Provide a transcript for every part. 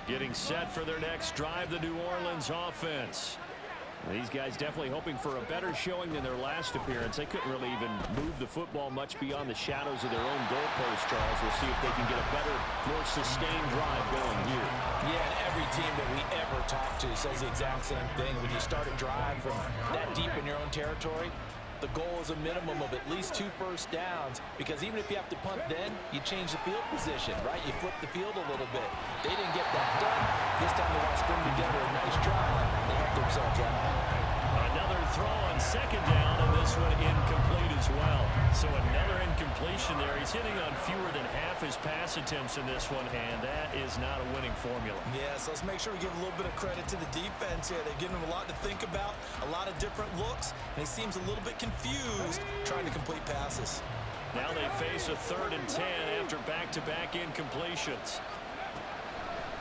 Getting set for their next drive, the New Orleans offense. These guys definitely hoping for a better showing than their last appearance. They couldn't really even move the football much beyond the shadows of their own goalpost, Charles. We'll see if they can get a better, more sustained drive going here. Yeah, and every team that we ever talk to says the exact same thing. When you start a drive from that deep in your own territory, the goal is a minimum of at least 2 first downs, because even if you have to punt then, you change the field position, right? You flip the field a little bit. They didn't get that done. This time they want to string together a nice drive. They helped themselves out. Another throw on second down, and this one incomplete as well. So another incompletion there. He's hitting on fewer than half his pass attempts in this one, and that is not a winning formula. Yeah, so let's make sure we give a little bit of credit to the defense here. They're giving him a lot to think about, a lot of different looks, and he seems a little bit confused trying to complete passes. Now they face a 3rd and 10 after back-to-back incompletions.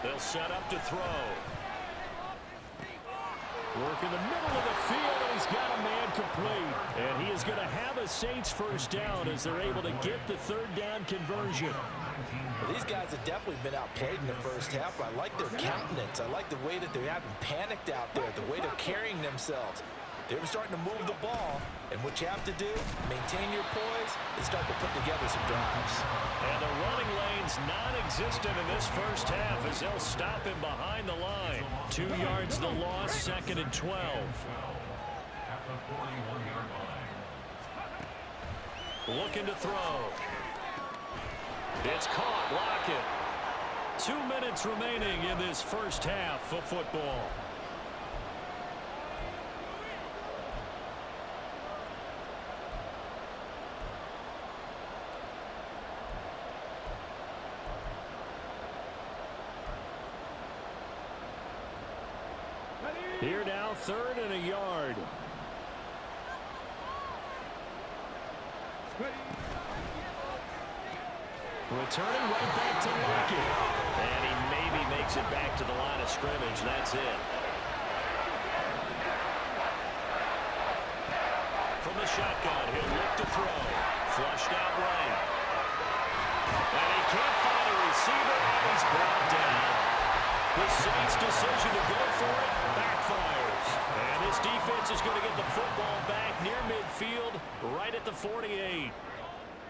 They'll set up to throw. Work in the middle of the field, and he's got a man complete. And he is going to have a Saints first down as they're able to get the 3rd down conversion. Well, these guys have definitely been outplayed in the first half. I like their countenance. I like the way that they haven't panicked out there, the way they're carrying themselves. They're starting to move the ball, and what you have to do, maintain your poise and start to put together some drives. And the running lane's non-existent in this first half as they'll stop him behind the line. 2 yards the loss, 2nd and 12. Looking to throw. It's caught, Lockett. 2 minutes remaining in this first half of football. Here now, 3rd and a yard. Returning right back to Lockett. And he maybe makes it back to the line of scrimmage. That's it. From the shotgun, he'll look to throw. Flushed out right. And he can't find a receiver, and he's brought down. The Saints' decision to go for it backfires. And this defense is going to get the football back near midfield, right at the 48.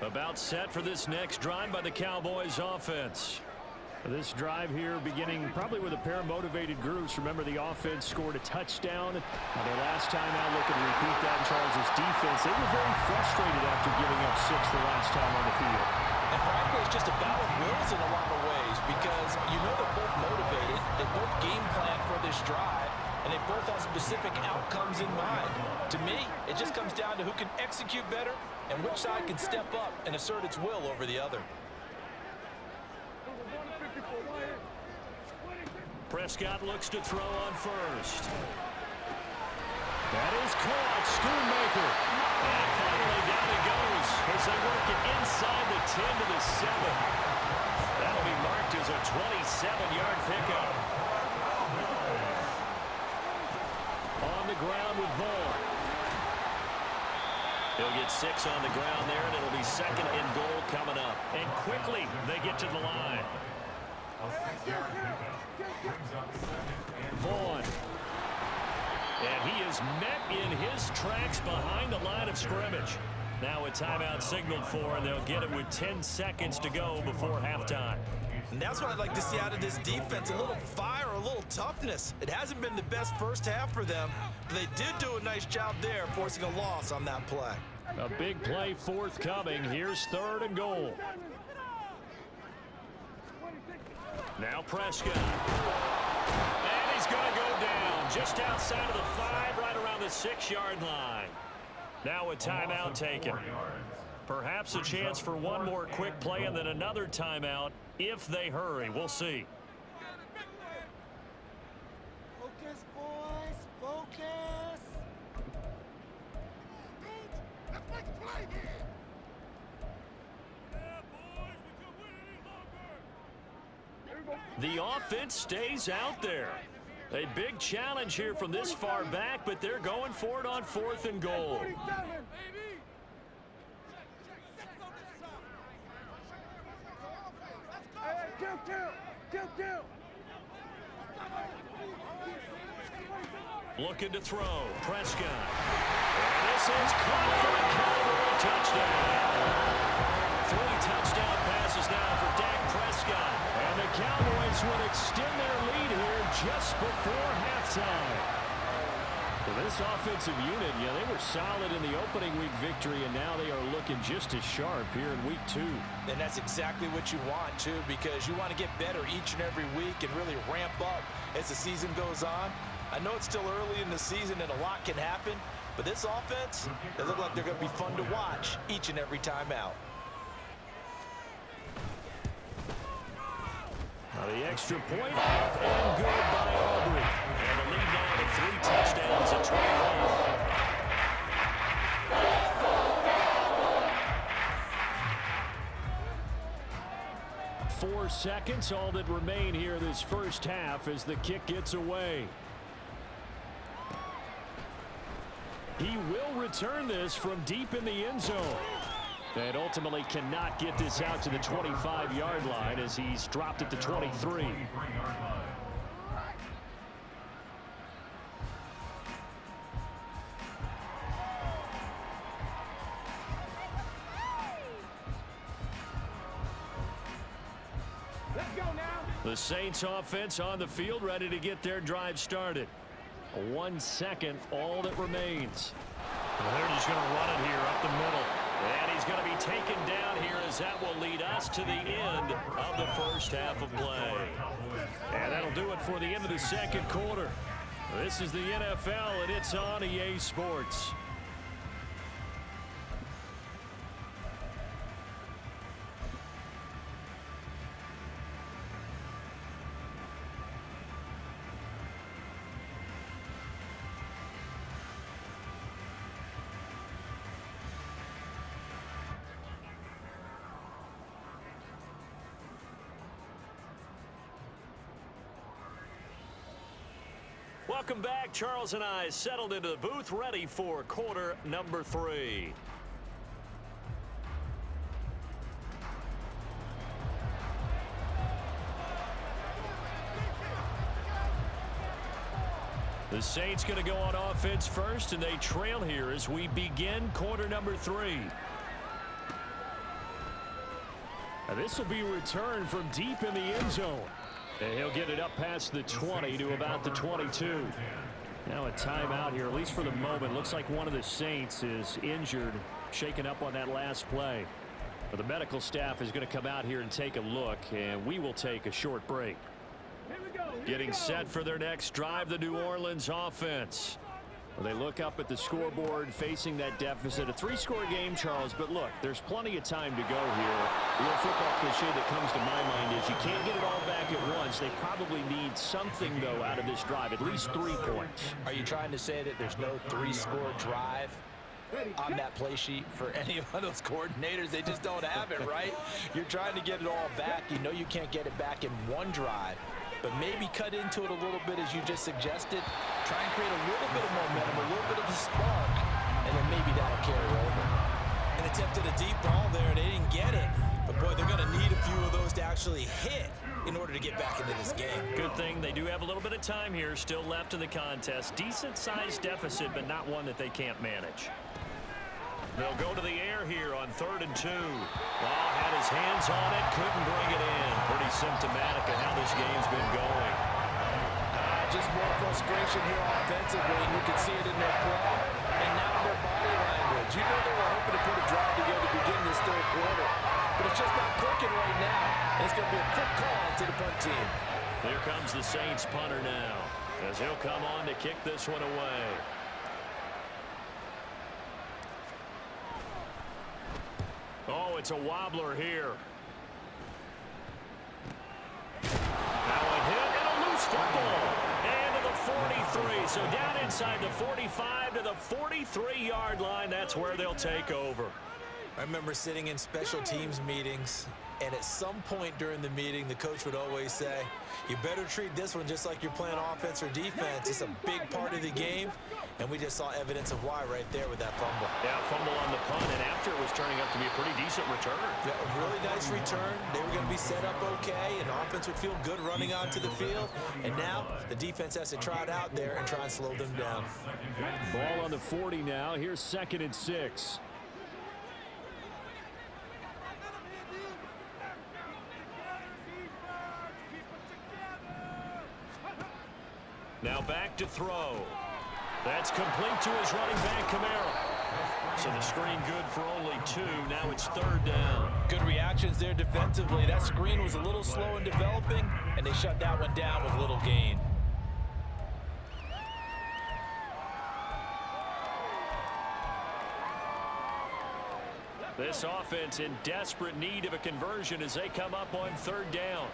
About set for this next drive by the Cowboys offense. This drive here beginning probably with a pair of motivated groups. Remember, the offense scored a touchdown. Their last time out, looking to repeat that in Charles' defense. They were very frustrated after giving up 6 the last time on the field. And frankly, it's just a battle of wills in a lot of ways, because you know they're both motivated. They both game plan for this drive, and they both have specific outcomes in mind. To me, it just comes down to who can execute better and which side can step up and assert its will over the other. Prescott looks to throw on first. That is caught. Schoonmaker. And finally down he goes as they work it inside the 10 to the 7. That'll be marked as a 27-yard pickup. On the ground with Vaughn. He'll get 6 on the ground there, and it'll be 2nd and goal coming up. And quickly they get to the line. Vaughn. And he is met in his tracks behind the line of scrimmage. Now a timeout signaled for, and they'll get it with 10 seconds to go before halftime. And that's what I'd like to see out of this defense, a little fire, a little toughness. It hasn't been the best first half for them, but they did do a nice job there, forcing a loss on that play. A big play forthcoming. Here's 3rd and goal. Now Prescott. And he's going to go down just outside of the 5, right around the 6-yard line. Now a timeout taken. Perhaps a chance for one more quick play and then another timeout if they hurry. We'll see. Focus, boys. Focus. Let's play here. The offense stays out there. A big challenge here from this far back, but they're going for it on 4th and goal. Looking to throw. Prescott. And this is caught for a Cowboy touchdown. 3 touchdown passes now for Dak Prescott. And the Cowboys would extend their lead here just before halftime. Well, this offensive unit, yeah, they were solid in the opening week victory, and now they are looking just as sharp here in week 2. And that's exactly what you want, too, because you want to get better each and every week and really ramp up as the season goes on. I know it's still early in the season and a lot can happen, but this offense, they look like they're going to be fun to watch each and every time out. Now the extra point up and good by Aubrey. And the lead now to 3 touchdowns at 21. 4 seconds, all that remain here this first half as the kick gets away. He will return this from deep in the end zone. And ultimately cannot get this out to the 25-yard line as he's dropped it to 23. Let's go now. The Saints offense on the field ready to get their drive started. 1 second, all that remains. Well, they're just going to run it here up the middle. And he's going to be taken down here as that will lead us to the end of the first half of play. And that'll do it for the end of the second quarter. This is the NFL, and it's on EA Sports. Welcome back. Charles and I settled into the booth, ready for quarter number 3. The Saints going to go on offense first, and they trail here as we begin quarter number 3. Now this will be returned from deep in the end zone. And he'll get it up past the 20 to about the 22. Now a timeout here, at least for the moment. Looks like one of the Saints is injured, shaken up on that last play. But the medical staff is going to come out here and take a look, and we will take a short break. Getting set for their next drive, the New Orleans offense. Well, they look up at the scoreboard facing that deficit. A 3-score game, Charles, but look, there's plenty of time to go here. The old football cliche that comes to my mind is you can't get it all back at once. They probably need something, though, out of this drive, at least 3 points. Are you trying to say that there's no 3-score drive on that play sheet for any of those coordinators? They just don't have it, right? You're trying to get it all back. You know you can't get it back in one drive. But maybe cut into it a little bit, as you just suggested. Try and create a little bit of momentum, a little bit of a spark, and then maybe that'll carry over. An attempt at a deep ball there, and they didn't get it. But, boy, they're going to need a few of those to actually hit in order to get back into this game. Good thing they do have a little bit of time here still left in the contest. Decent-sized deficit, but not one that they can't manage. They'll go to the air here on 3rd and 2. Ball had his hands on it, couldn't bring it in. Pretty symptomatic of how this game's been going. Just more frustration here offensively, and you can see it in their play. And now their body language. You know they were hoping to put a drive together to begin this 3rd quarter. But it's just not clicking right now. It's going to be a quick call to the punt team. Here comes the Saints punter now, as he'll come on to kick this one away. Oh, it's a wobbler here. Now a hit and a loose football. And to the 43. So down inside the 45 to the 43-yard line. That's where they'll take over. I remember sitting in special teams meetings, and at some point during the meeting, the coach would always say, you better treat this one just like you're playing offense or defense. It's a big part of the game, and we just saw evidence of why right there with that fumble. Yeah, fumble on the punt, and after it was turning out to be a pretty decent return. Yeah, a really nice return. They were going to be set up okay, and offense would feel good running onto the field. And now the defense has to trot out there and try and slow them down. Ball on the 40 now. Here's 2nd and 6. Now back to throw. That's complete to his running back, Kamara. So the screen good for only 2. Now it's 3rd down. Good reactions there defensively. That screen was a little slow in developing, and they shut that one down with little gain. This offense in desperate need of a conversion as they come up on 3rd down.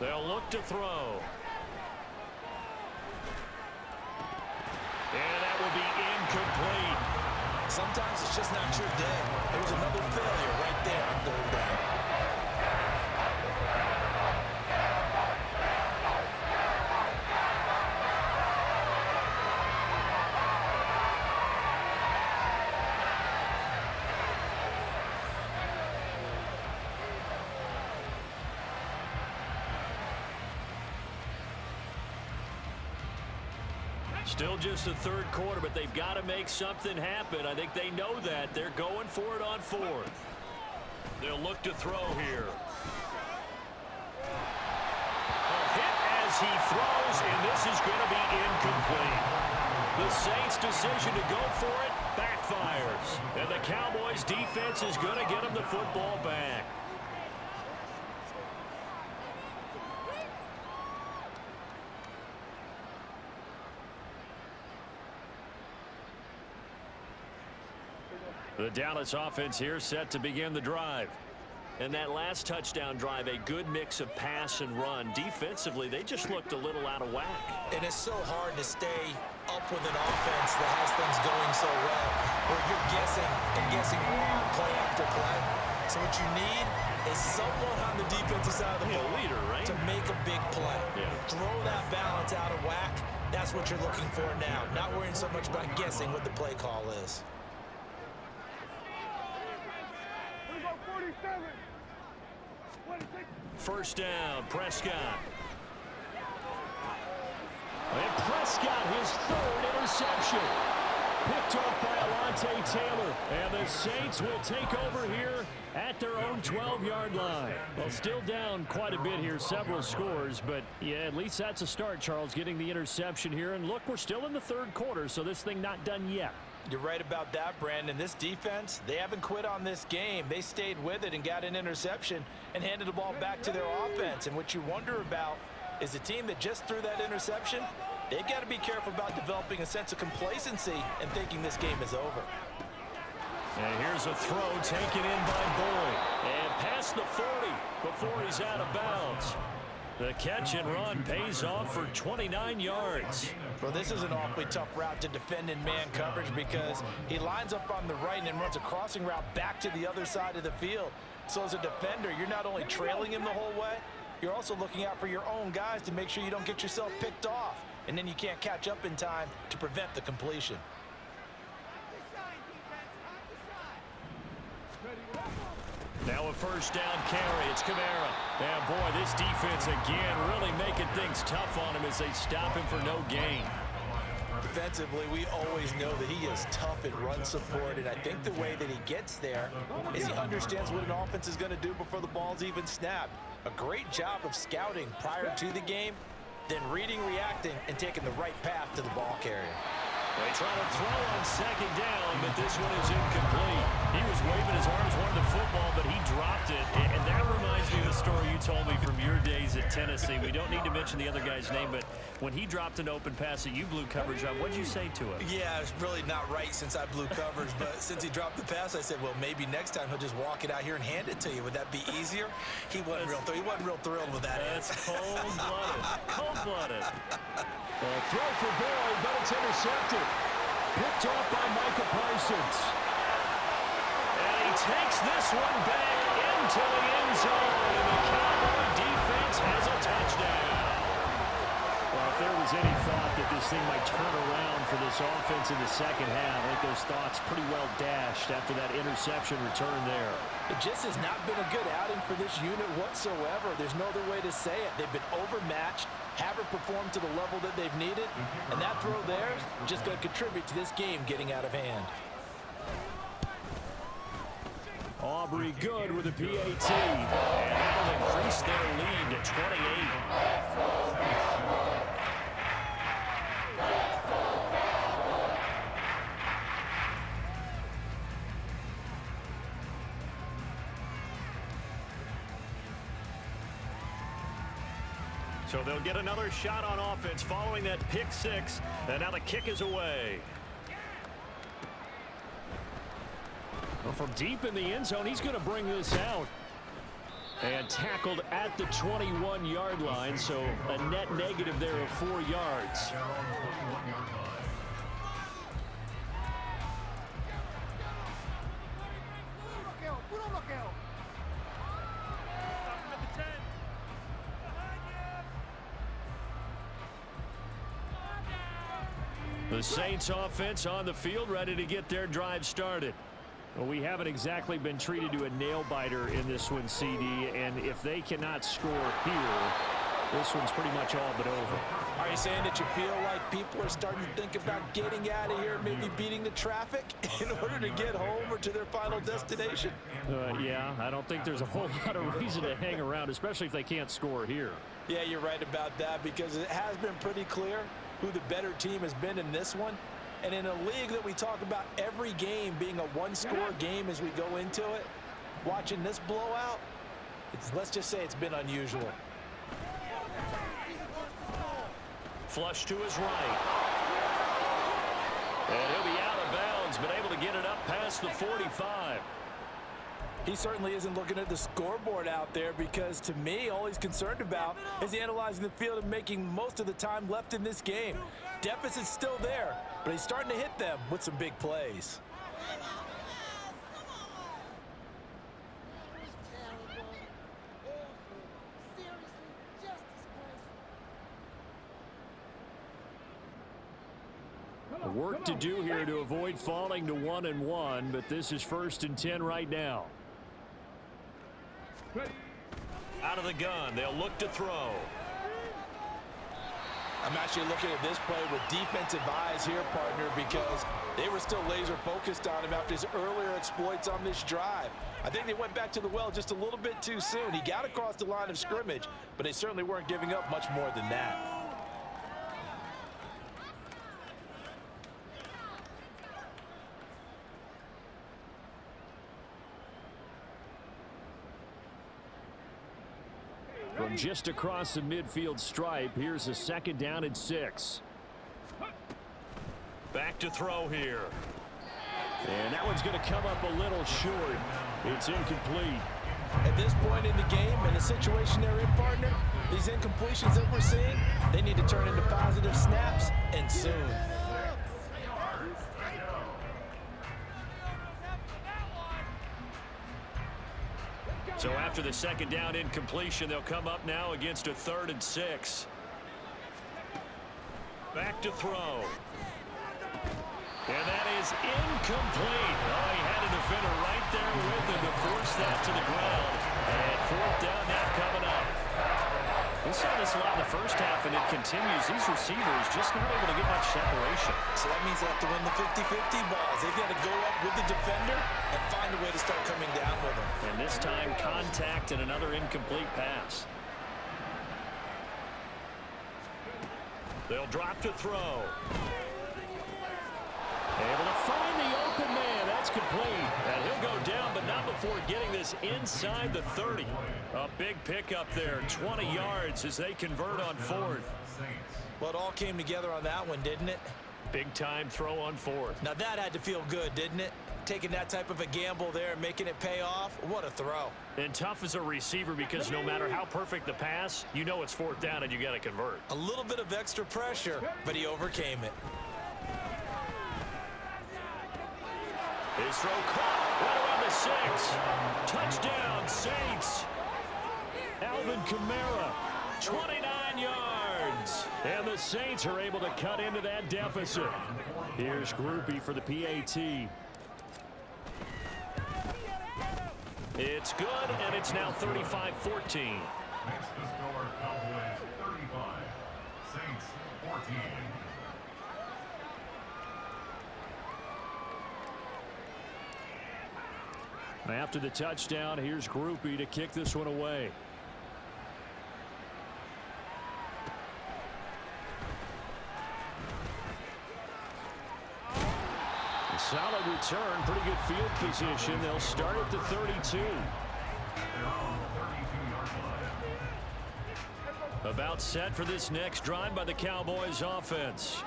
They'll look to throw. And that will be incomplete. Sometimes it's just not your day. There's another failure right there on 3rd down. Still just the 3rd quarter, but they've got to make something happen. I think they know that. They're going for it on 4th. They'll look to throw here. A hit as he throws, and this is going to be incomplete. The Saints' decision to go for it backfires. And the Cowboys' defense is going to get them the football back. The Dallas offense here set to begin the drive. And that last touchdown drive, a good mix of pass and run. Defensively, they just looked a little out of whack. And it's so hard to stay up with an offense that has things going so well, where you're guessing and guessing wrong play after play. So what you need is someone on the defensive side of the ball, leader, right? to make a big play. Yeah. Throw that balance out of whack. That's what you're looking for now. Not worrying so much about guessing what the play call is. 1st down, Prescott. And Prescott, his 3rd interception. Picked off by Alontae Taylor. And the Saints will take over here at their own 12-yard line. Well, still down quite a bit here, several scores. But, yeah, at least that's a start, Charles, getting the interception here. And, look, we're still in the 3rd quarter, so this thing not done yet. You're right about that, Brandon. This defense, they haven't quit on this game. They stayed with it and got an interception and handed the ball back to their offense. And what you wonder about is the team that just threw that interception, they've got to be careful about developing a sense of complacency and thinking this game is over. And here's a throw taken in by Boyd. And past the 40 before he's out of bounds. The catch and run pays off for 29 yards. Well, this is an awfully tough route to defend in man coverage because he lines up on the right and then runs a crossing route back to the other side of the field. So as a defender, you're not only trailing him the whole way, you're also looking out for your own guys to make sure you don't get yourself picked off. And then you can't catch up in time to prevent the completion. Now a 1st down carry. It's Kamara. And, boy, this defense again really making things tough on him as they stop him for no gain. Defensively, we always know that he is tough in run support, and I think the way that he gets there is he understands what an offense is going to do before the ball's even snapped. A great job of scouting prior to the game, then reading, reacting, and taking the right path to the ball carrier. They try to throw on second down, but this one is incomplete. He was waving his arms, wanted the football, but he dropped it. And that reminds me of the story you told me from your days at Tennessee. We don't need to mention the other guy's name, but when he dropped an open pass that you blew coverage on, what did you say to him? Yeah, it's really not right since I blew coverage, but since he dropped the pass, I said, well, maybe next time he'll just walk it out here and hand it to you. Would that be easier? He wasn't real thrilled with that. That's cold-blooded. Cold-blooded. Throw for Boyd, but it's intercepted. Picked off by Micah Parsons. And he takes this one back into the end zone. And the Cowboy defense has a touchdown. Well, if there was any thought that this thing might turn around for this offense in the second half, I think those thoughts pretty well dashed after that interception return there. It just has not been a good outing for this unit whatsoever. There's no other way to say it. They've been overmatched, haven't performed to the level that they've needed, and that throw there is just going to contribute to this game getting out of hand. Aubrey good with a PAT, and that'll increase their lead to 28. So they'll get another shot on offense following that pick six, and now the kick is away. Well, from deep in the end zone, he's going to bring this out. And tackled at the 21-yard line, so a net negative there of 4 yards. The Saints offense on the field, ready to get their drive started. Well, we haven't exactly been treated to a nail-biter in this one, CD, and if they cannot score here, this one's pretty much all but over. Are you saying that you feel like people are starting to think about getting out of here, maybe beating the traffic in order to get home or to their final destination? Yeah, I don't think there's a whole lot of reason to hang around, especially if they can't score here. Yeah, you're right about that, because it has been pretty clear who the better team has been in this one. And in a league that we talk about every game being a one-score game as we go into it, watching this blowout, let's just say it's been unusual. Flush to his right. And he'll be out of bounds, but able to get it up past the 45. He certainly isn't looking at the scoreboard out there, because to me, all he's concerned about is analyzing the field and making most of the time left in this game. Deficit's still there, but he's starting to hit them with some big plays. Work to do here to avoid falling to 1-1, but this is 1st and 10 right now. Out of the gun, they'll look to throw. I'm actually looking at this play with defensive eyes here, partner, because they were still laser focused on him after his earlier exploits on this drive. I think they went back to the well just a little bit too soon. He got across the line of scrimmage, but they certainly weren't giving up much more than that. From just across the midfield stripe, here's a 2nd down and 6. Back to throw here. And that one's going to come up a little short. It's incomplete. At this point in the game, in the situation they're in, partner, these incompletions that we're seeing, they need to turn into positive snaps, and soon. So after the 2nd down incompletion, they'll come up now against a 3rd and 6. Back to throw. And that is incomplete. Oh, he had a defender right there with him to force that to the ground. And 4th down now coming up. We saw this a lot in the first half, and it continues. These receivers just not able to get much separation. So that means they have to win the 50-50 balls. They've got to go up with the defender and find a way to start coming down with him. And this time, contact and another incomplete pass. They'll drop to throw. complete. And he'll go down, but not before getting this inside the 30. A big pickup there, 20 yards as they convert on 4th. Well, it all came together on that one, didn't it? Big-time throw on 4th. Now that had to feel good, didn't it? Taking that type of a gamble there and making it pay off. What a throw. And tough as a receiver because no matter how perfect the pass, you know it's 4th down and you got to convert. A little bit of extra pressure, but he overcame it. His throw caught right around the 6. Touchdown, Saints. Alvin Kamara, 29 yards. And the Saints are able to cut into that deficit. Here's Groupie for the PAT. It's good, and it's now 35-14. Makes the score Cowboys 35, Saints 14. After the touchdown, here's Groupie to kick this one away. Solid return, pretty good field position. They'll start at the 32. About set for this next drive by the Cowboys offense.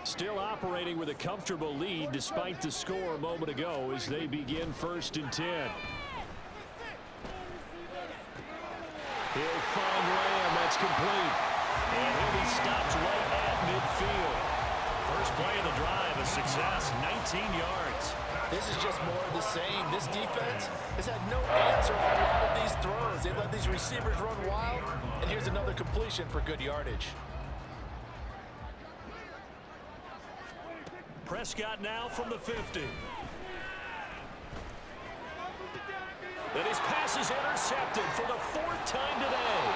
Still operating with a comfortable lead despite the score a moment ago as they begin 1st and 10. He'll find Lamb. That's complete. And he'll be stopped right at midfield. First play of the drive, a success, 19 yards. This is just more of the same. This defense has had no answer on a lot of these throws. They let these receivers run wild, and here's another completion for good yardage. Prescott now from the 50. And his pass is intercepted for the 4th time today.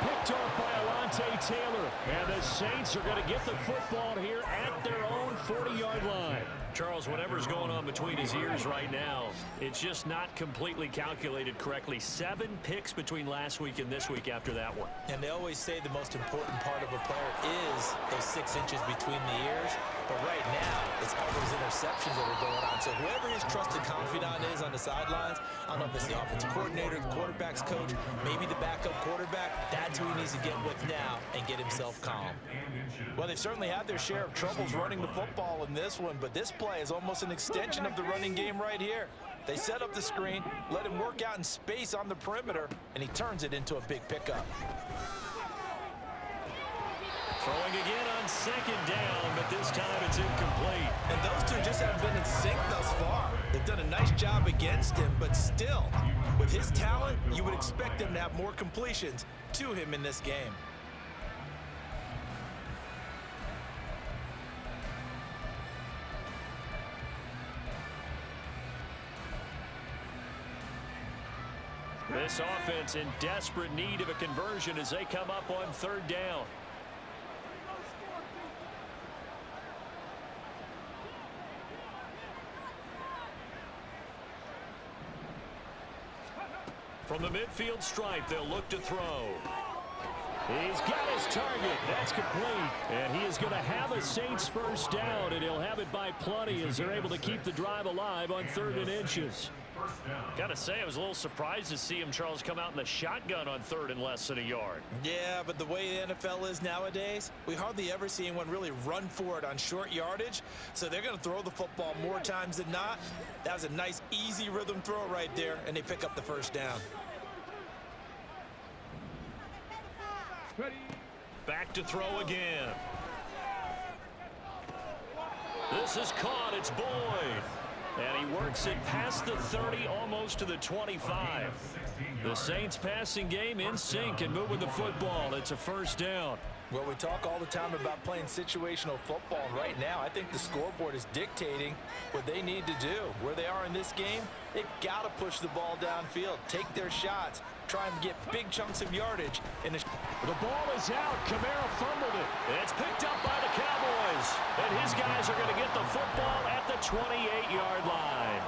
Picked off by Alontae Taylor. And the Saints are going to get the football here at their own 40-yard line. Charles, whatever's going on between his ears right now, it's just not completely calculated correctly. 7 picks between last week and this week after that one. And they always say the most important part of a player is those 6 inches between the ears. But right now, it's all those interceptions that are going on. So whoever his trusted confidant is on the sidelines, I don't know if it's the offensive coordinator, the quarterback's coach, maybe the backup quarterback, that's who he needs to get with now and get himself calm. Well, they've certainly had their share of troubles running the football in this one, but this play is almost an extension of the running game right here. They set up the screen, let him work out in space on the perimeter, and he turns it into a big pickup. Throwing again on 2nd down, but this time it's incomplete. And those two just haven't been in sync thus far. They've done a nice job against him, but still, with his talent, you would expect him to have more completions to him in this game. This offense in desperate need of a conversion as they come up on 3rd down. From the midfield stripe, they'll look to throw. He's got his target. That's complete. And he is going to have a Saints 1st down, and he'll have it by plenty as they're able to keep the drive alive on 3rd and inches. Got to say, I was a little surprised to see him, Charles, come out in the shotgun on 3rd and less than a yard. Yeah, but the way the NFL is nowadays, we hardly ever see anyone really run for it on short yardage. So they're going to throw the football more times than not. That was a nice, easy rhythm throw right there, and they pick up the 1st down. Back to throw again. This is caught. It's Boyd. And he works it past the 30, almost to the 25. The Saints passing game in sync and moving the football. It's a 1st down. Well, we talk all the time about playing situational football, and right now I think the scoreboard is dictating what they need to do. Where they are in this game, they've got to push the ball downfield, take their shots, try and get big chunks of yardage. The ball is out. Kamara fumbled it. It's picked up by the Cowboys. And his guys are going to get the football at the 28-yard line.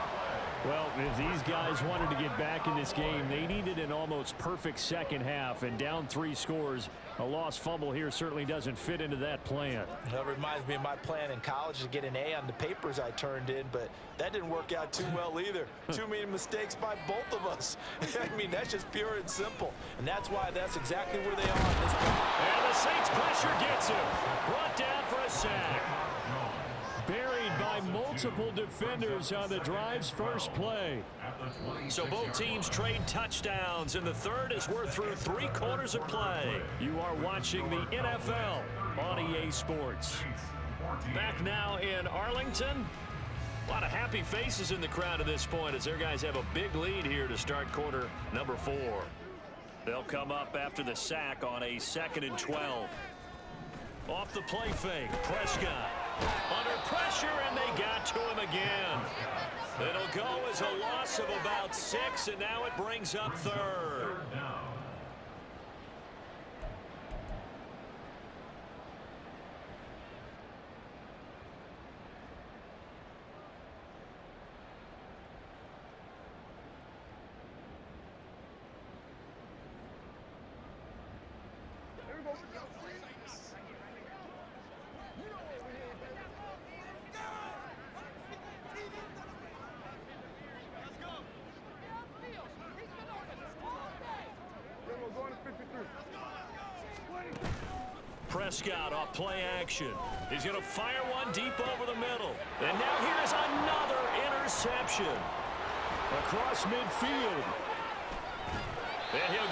Well, if these guys wanted to get back in this game, they needed an almost perfect second half, and down 3 scores A lost fumble here certainly doesn't fit into that plan. That reminds me of my plan in college to get an A on the papers I turned in, but that didn't work out too well either. Too many mistakes by both of us. I mean, that's just pure and simple. And that's why that's exactly where they are at this point. And the Saints pressure gets him. Brought down for a sack. Buried by multiple defenders on the drive's first play. So both teams trade touchdowns, and the third as we're through 3 quarters of play. You are watching the NFL on EA Sports. Back now in Arlington. A lot of happy faces in the crowd at this point as their guys have a big lead here to start quarter number 4. They'll come up after the sack on a 2nd and 12. Off the play fake, Prescott. Under pressure, and they got to him again. It'll go as a loss of about 6, and now it brings up 3rd. Prescott off play action. He's going to fire one deep over the middle. And now here's another interception. Across midfield. And he'll